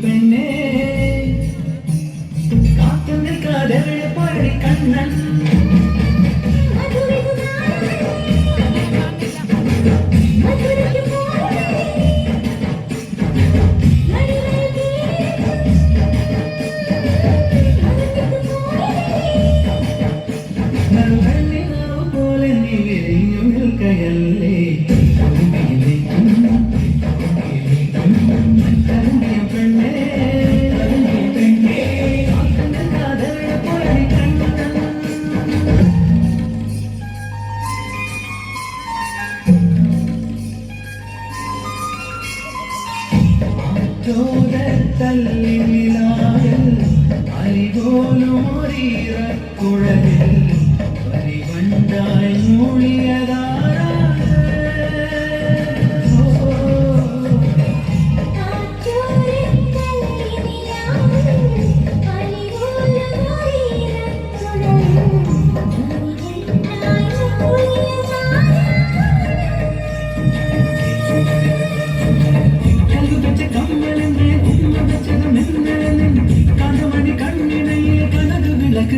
പെണ്ണേ കാത്തു നിൽക്കാതെ പോയി കണ്ണൻ പോലെ നീ വിരിഞ്ഞു നിൽക്കയല്ലേ തല്ലിലായൽ അരികോലുമൊരീറക്കുഴലിൽ പരിവണ്ടായി മൂളിയതാരാ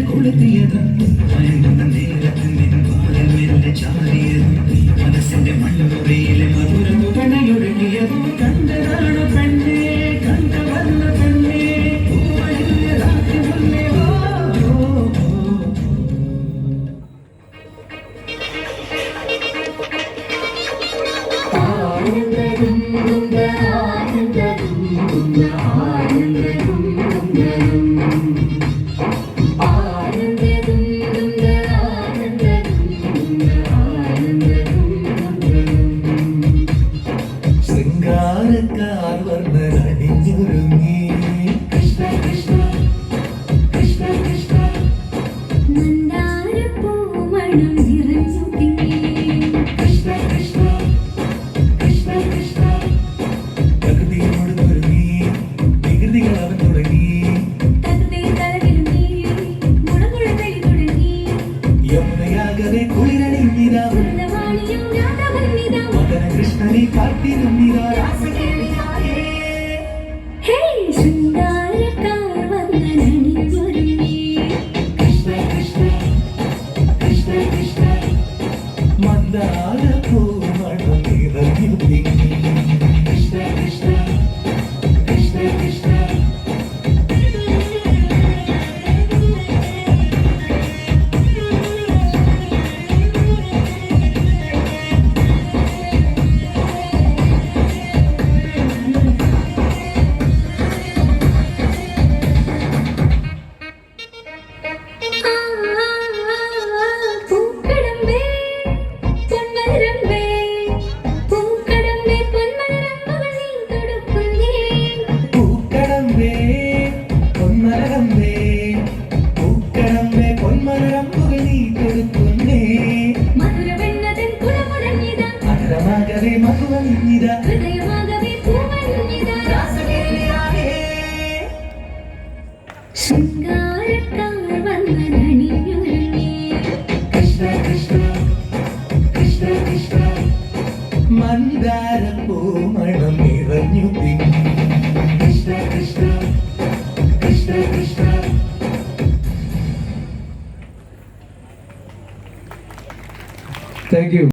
കൊളുത്തിയത് നേരത്തിന്റെ ചാരിയത് മനസ്സിന്റെ മണ്ണുറയിലെ മധുരം കണയൊഴുകിയത് കണ്ടതാണ് പെണ്ണെ കണ്ടുവന്ന പെണ്ണെ രാത്രി മുന്നേ ശൃംഗാരക്കാർ വർണ്ണനണിഞ്ഞൊരുങ്ങി കൃഷ്ണ കൃഷ്ണ കൃഷ്ണ കൃഷ്ണ നന്ദാരപ്പൂമണം നിറഞ്ഞു തിങ്ങി കൃഷ്ണ കൃഷ്ണ കൃഷ്ണ കൃഷ്ണ പ്രകൃതിയോട് ഒരുങ്ങി വികൃതികൾ അവൻ തുടങ്ങി യമുനയാകവെ കുളിരണിഞ്ഞിതാ മദന കൃഷ്ണനെ കാട്ടിരുന്നിതാ മന്ദാരപ്പൂമണം നിറഞ്ഞു തിങ്ങി കൃഷ്ണ കൃഷ്ണ കൃഷ്ണ കൃഷ്ണ മന്ദാരപ്പൂമണം നിറഞ്ഞു തിങ്ങി കൃഷ്ണ കൃഷ്ണ കൃഷ്ണ കൃഷ്ണ. Thank you.